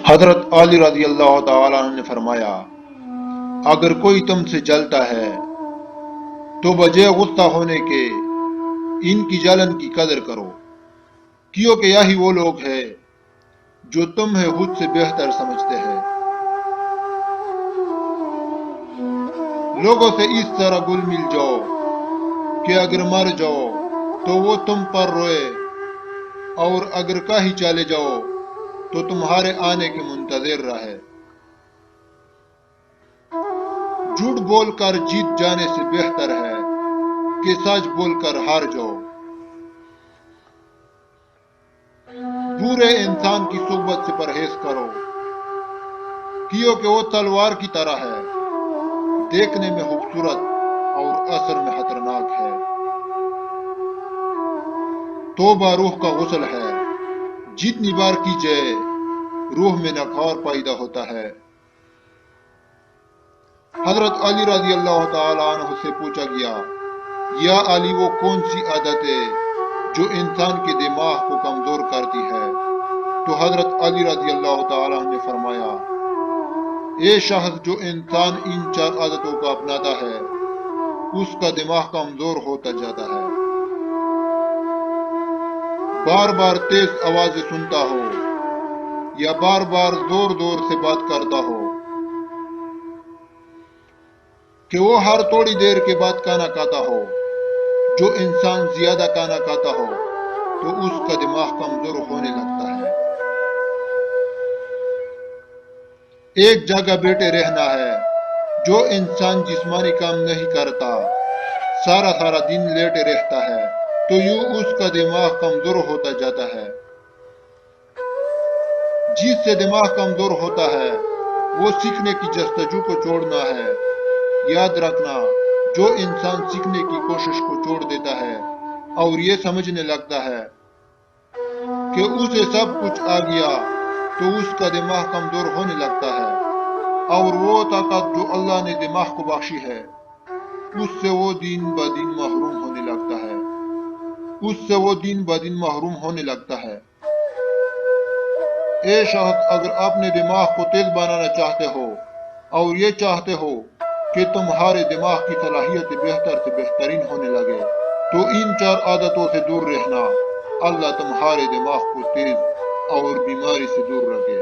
حضرت علی رضی اللہ تعالیٰ عنہ نے فرمایا، اگر کوئی تم سے جلتا ہے تو بجے غصہ ہونے کے ان کی جلن کی قدر کرو، کیونکہ یہی وہ لوگ ہیں جو تمہیں خود سے بہتر سمجھتے ہیں۔ لوگوں سے اس طرح گل مل جاؤ کہ اگر مر جاؤ تو وہ تم پر روئے، اور اگر کہیں چلے جاؤ تو تمہارے آنے کے منتظر رہے۔ جھوٹ بول کر جیت جانے سے بہتر ہے کہ سچ بول کر ہار جاؤ۔ برے انسان کی صحبت سے پرہیز کرو، کیونکہ وہ تلوار کی طرح ہے، دیکھنے میں خوبصورت اور اثر میں خطرناک ہے۔ توبہ روح کا غسل ہے، جتنی بار کی جائے روح میں نخار پیدا ہوتا ہے۔ حضرت علی رضی اللہ تعالیٰ عنہ سے پوچھا گیا، یا علی وہ کون سی عادت ہے جو انسان کے دماغ کو کمزور کرتی ہے؟ تو حضرت علی رضی اللہ تعالیٰ عنہ نے فرمایا، اے شخص جو انسان ان 4 عادتوں کو اپناتا ہے اس کا دماغ کمزور ہوتا جاتا ہے۔ بار بار تیز آوازیں سنتا ہو یا بار بار زور زور سے بات کرتا ہو، کہ وہ ہر تھوڑی دیر کے بعد کھانا کھاتا ہو۔ جو انسان زیادہ کھانا کھاتا ہو تو اس کا دماغ کمزور ہونے لگتا ہے۔ ایک جگہ بیٹھے رہنا ہے۔ جو انسان جسمانی کام نہیں کرتا، سارا دن لیٹے رہتا ہے، تو یوں اس کا دماغ کمزور ہوتا جاتا ہے۔ جس سے دماغ کمزور ہوتا ہے وہ سیکھنے کی جستجو کو چھوڑنا ہے۔ یاد رکھنا، جو انسان سیکھنے کی کوشش کو چھوڑ دیتا ہے اور یہ سمجھنے لگتا ہے کہ اسے سب کچھ آ گیا، تو اس کا دماغ کمزور ہونے لگتا ہے، اور وہ طاقت جو اللہ نے دماغ کو بخشی ہے اس سے وہ دن بدن محروم ہونے لگتا ہے۔ اے شخص، اگر اپنے دماغ کو تیز بنانا چاہتے ہو اور یہ چاہتے ہو کہ تمہارے دماغ کی صلاحیت بہتر سے بہترین ہونے لگے، تو ان 4 عادتوں سے دور رہنا۔ اللہ تمہارے دماغ کو تیز اور بیماری سے دور رکھے۔